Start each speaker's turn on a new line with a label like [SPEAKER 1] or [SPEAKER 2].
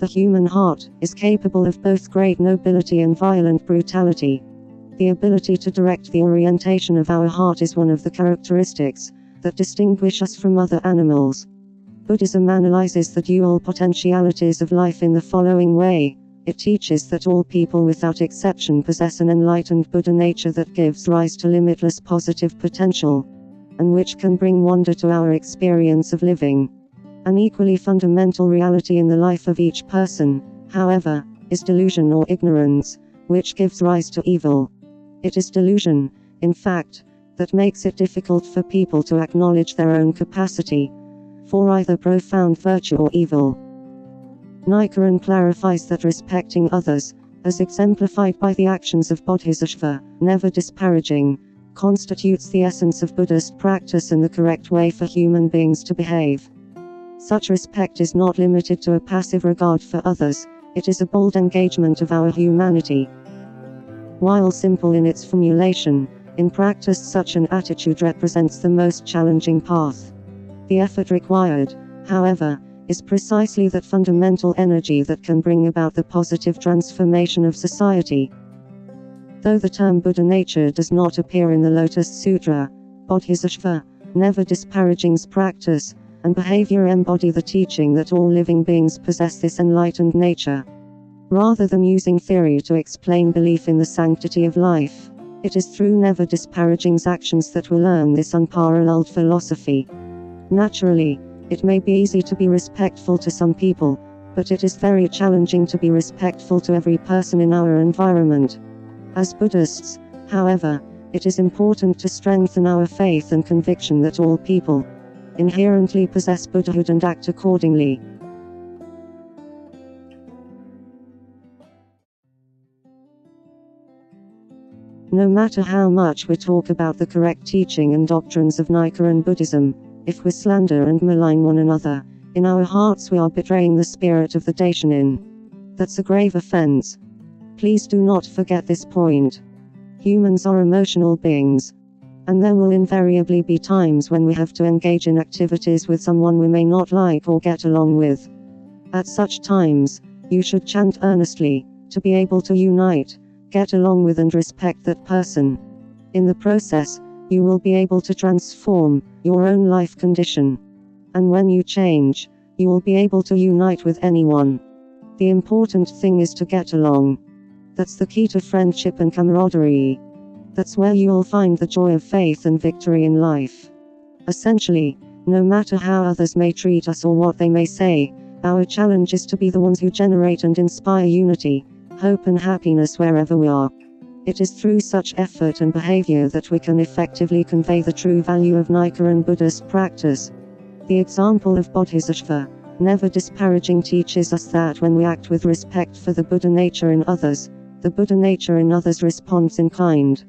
[SPEAKER 1] The human heart is capable of both great nobility and violent brutality. The ability to direct the orientation of our heart is one of the characteristics that distinguish us from other animals. Buddhism analyzes the dual potentialities of life in the following way. It teaches that all people without exception possess an enlightened Buddha nature that gives rise to limitless positive potential, and which can bring wonder to our experience of living. An equally fundamental reality in the life of each person, however, is delusion or ignorance, which gives rise to evil. It is delusion, in fact, that makes it difficult for people to acknowledge their own capacity for either profound virtue or evil. Nichiren clarifies that respecting others, as exemplified by the actions of Bodhisattva, never disparaging, constitutes the essence of Buddhist practice and the correct way for human beings to behave. Such respect is not limited to a passive regard for others, it is a bold engagement of our humanity. While simple in its formulation, in practice such an attitude represents the most challenging path. The effort required, however, is precisely that fundamental energy that can bring about the positive transformation of society. Though the term Buddha nature does not appear in the Lotus Sutra, Bodhisattva Never Disparaging's practice and behavior embody the teaching that all living beings possess this enlightened nature. Rather than using theory to explain belief in the sanctity of life, it is through never disparaging's actions that we learn this unparalleled philosophy. Naturally, it may be easy to be respectful to some people, but it is very challenging to be respectful to every person in our environment. As Buddhists, however, it is important to strengthen our faith and conviction that all people inherently possess Buddhahood and act accordingly. No matter how much we talk about the correct teaching and doctrines of Nichiren Buddhism, if we slander and malign one another, in our hearts we are betraying the spirit of the Daishonin. That's a grave offense. Please do not forget this point. Humans are emotional beings, and there will invariably be times when we have to engage in activities with someone we may not like or get along with. At such times, you should chant earnestly, to be able to unite, get along with and respect that person. In the process, you will be able to transform your own life condition. And when you change, you will be able to unite with anyone. The important thing is to get along. That's the key to friendship and camaraderie. That's where you will find the joy of faith and victory in life. Essentially, no matter how others may treat us or what they may say, our challenge is to be the ones who generate and inspire unity, hope and happiness wherever we are. It is through such effort and behavior that we can effectively convey the true value of Nichiren Buddhist practice. The example of Bodhisattva Never Disparaging teaches us that when we act with respect for the Buddha nature in others, the Buddha nature in others responds in kind.